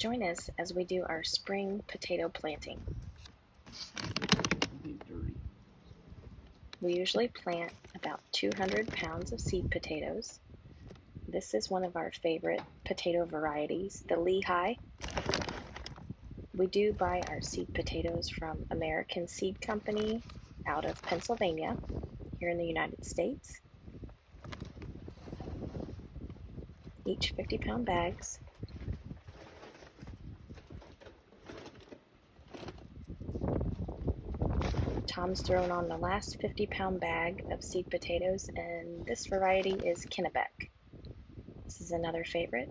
Join us as we do our spring potato planting. We usually plant about 200 pounds of seed potatoes. This is one of our favorite potato varieties, the Lehigh. We do buy our seed potatoes from American Seed Company out of Pennsylvania, here in the United States. Each 50-pound bags. Tom's thrown on the last 50-pound bag of seed potatoes, and this variety is Kennebec. This is another favorite.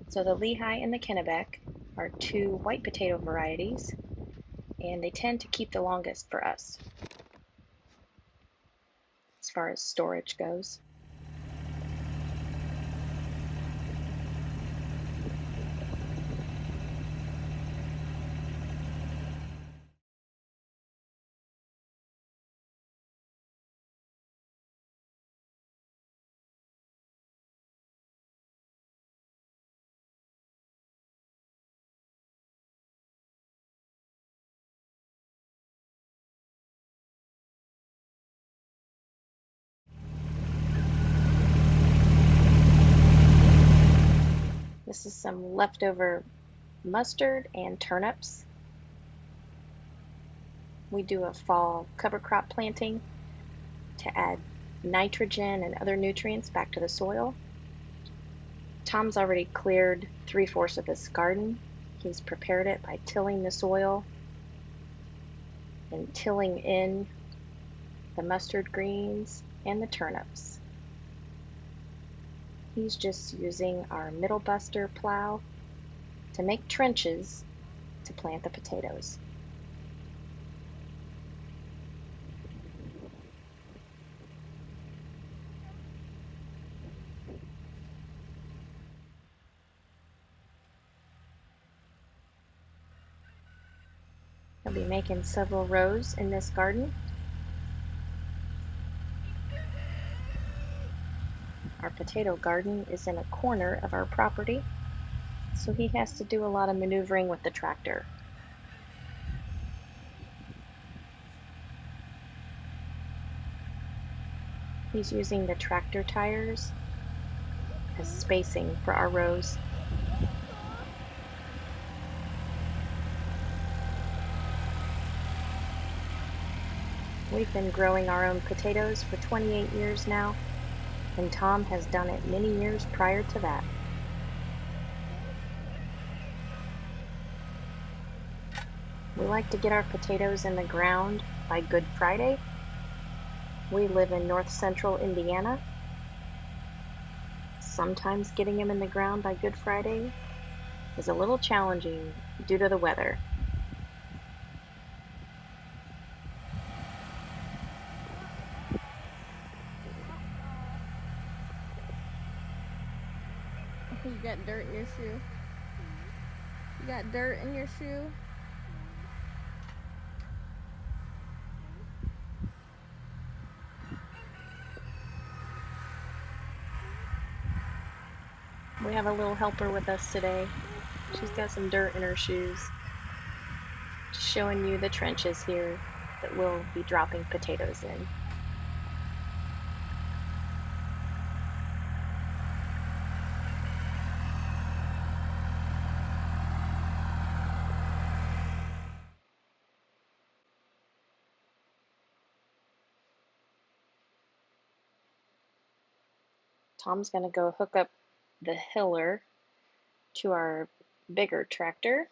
So the Lehigh and the Kennebec are two white potato varieties, and they tend to keep the longest for us as far as storage goes. This is some leftover mustard and turnips. We do a fall cover crop planting to add nitrogen and other nutrients back to the soil. Tom's already cleared 3/4 of his garden. He's prepared it by tilling the soil and tilling in the mustard greens and the turnips. He's just using our middle buster plow to make trenches to plant the potatoes. He'll be making several rows in this garden. Our potato garden is in a corner of our property, so he has to do a lot of maneuvering with the tractor. He's using the tractor tires as spacing for our rows. We've been growing our own potatoes for 28 years now, and Tom has done it many years prior to that. We like to get our potatoes in the ground by Good Friday. We live in north central Indiana. Sometimes getting them in the ground by Good Friday is a little challenging due to the weather. You got dirt in your shoe. You got dirt in your shoe. We have a little helper with us today. She's got some dirt in her shoes. Just showing you the trenches here that we'll be dropping potatoes in. Tom's going to go hook up the hiller to our bigger tractor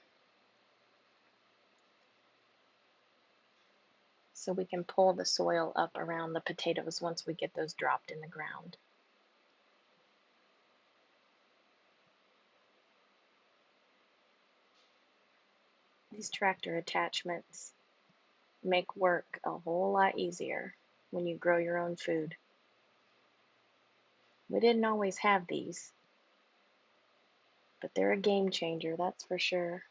so we can pull the soil up around the potatoes once we get those dropped in the ground. These tractor attachments make work a whole lot easier when you grow your own food. We didn't always have these, but they're a game changer, that's for sure.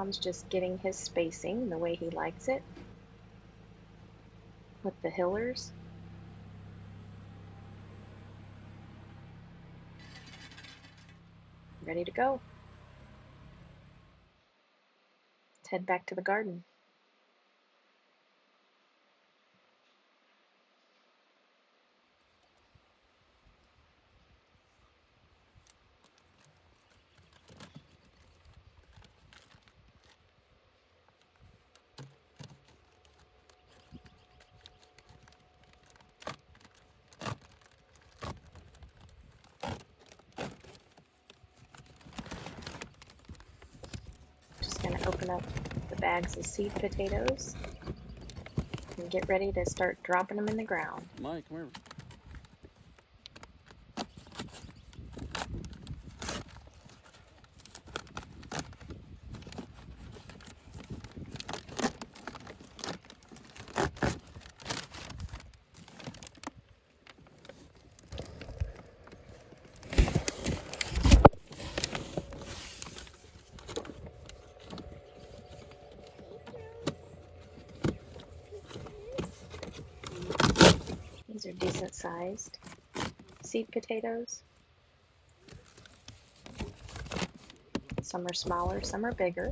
Tom's just getting his spacing the way he likes it with the hillers. Ready to go. Let's head back to the garden. Just going to open up the bags of seed potatoes and get ready to start dropping them in the ground. Mike, come here. These are decent sized seed potatoes. Some are smaller, some are bigger.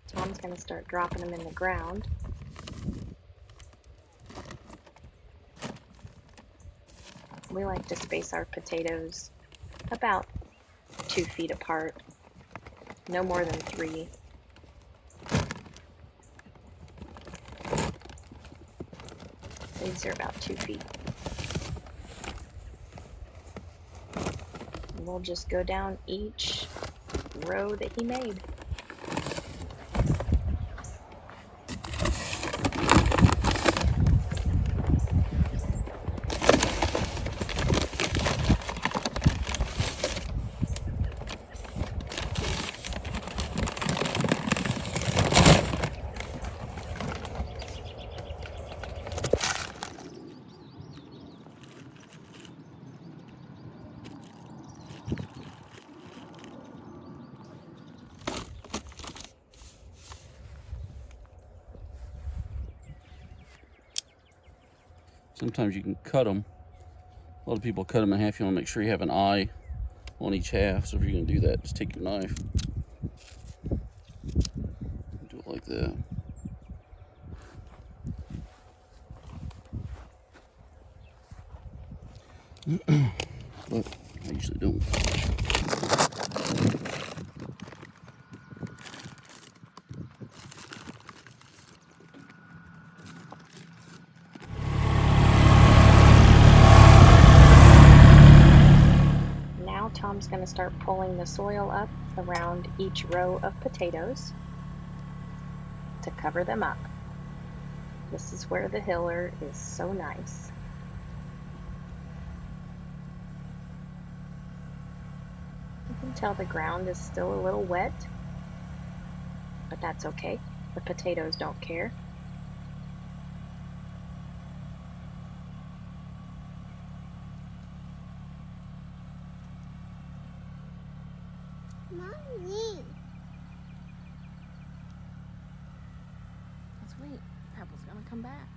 Tom's going to start dropping them in the ground. We like to space our potatoes about 2 feet apart, no more than 3. These are about 2 feet. And we'll just go down each row that he made. Sometimes you can cut them. A lot of people cut them in half. You want to make sure you have an eye on each half. So if you're going to do that, just take your knife. Do it like that. But I usually don't. Now Tom's going to start pulling the soil up around each row of potatoes to cover them up. This is where the hiller is so nice. You can tell the ground is still a little wet, but that's okay. The potatoes don't care. Mommy. Let's wait. Apple's gonna come back.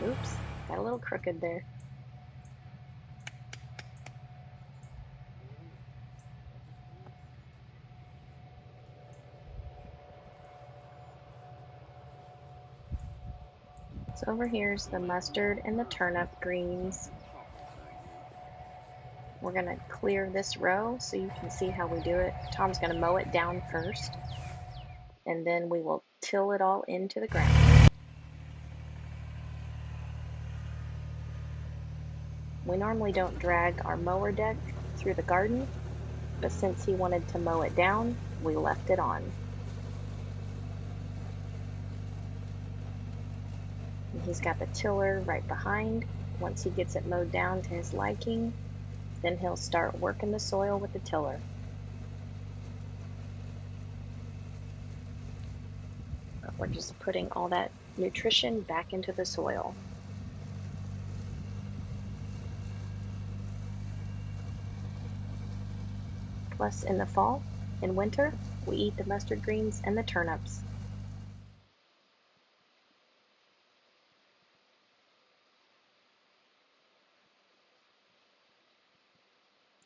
Oops, got a little crooked there. So over here's the mustard and the turnip greens. We're going to clear this row so you can see how we do it. Tom's going to mow it down first, and then we will till it all into the ground. We normally don't drag our mower deck through the garden, but since he wanted to mow it down, we left it on. And he's got the tiller right behind. Once he gets it mowed down to his liking, then he'll start working the soil with the tiller. But we're just putting all that nutrition back into the soil. Plus, in the fall and winter, we eat the mustard greens and the turnips.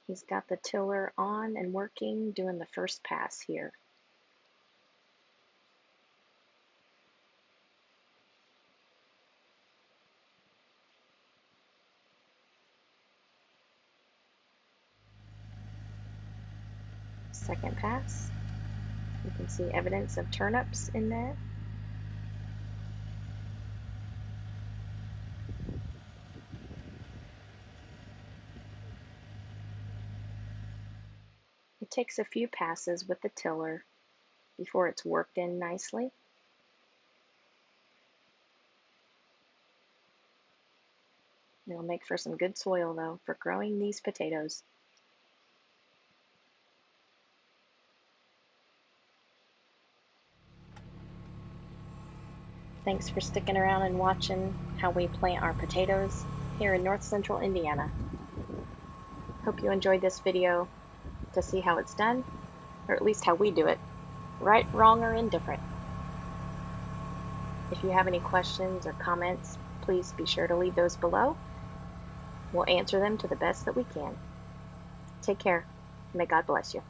He's got the tiller on and working, doing the first pass here. Second pass. You can see evidence of turnips in there. It takes a few passes with the tiller before it's worked in nicely. It'll make for some good soil though for growing these potatoes. Thanks for sticking around and watching how we plant our potatoes here in north central Indiana. Hope you enjoyed this video to see how it's done, or at least how we do it, right, wrong, or indifferent. If you have any questions or comments, please be sure to leave those below. We'll answer them to the best that we can. Take care. May God bless you.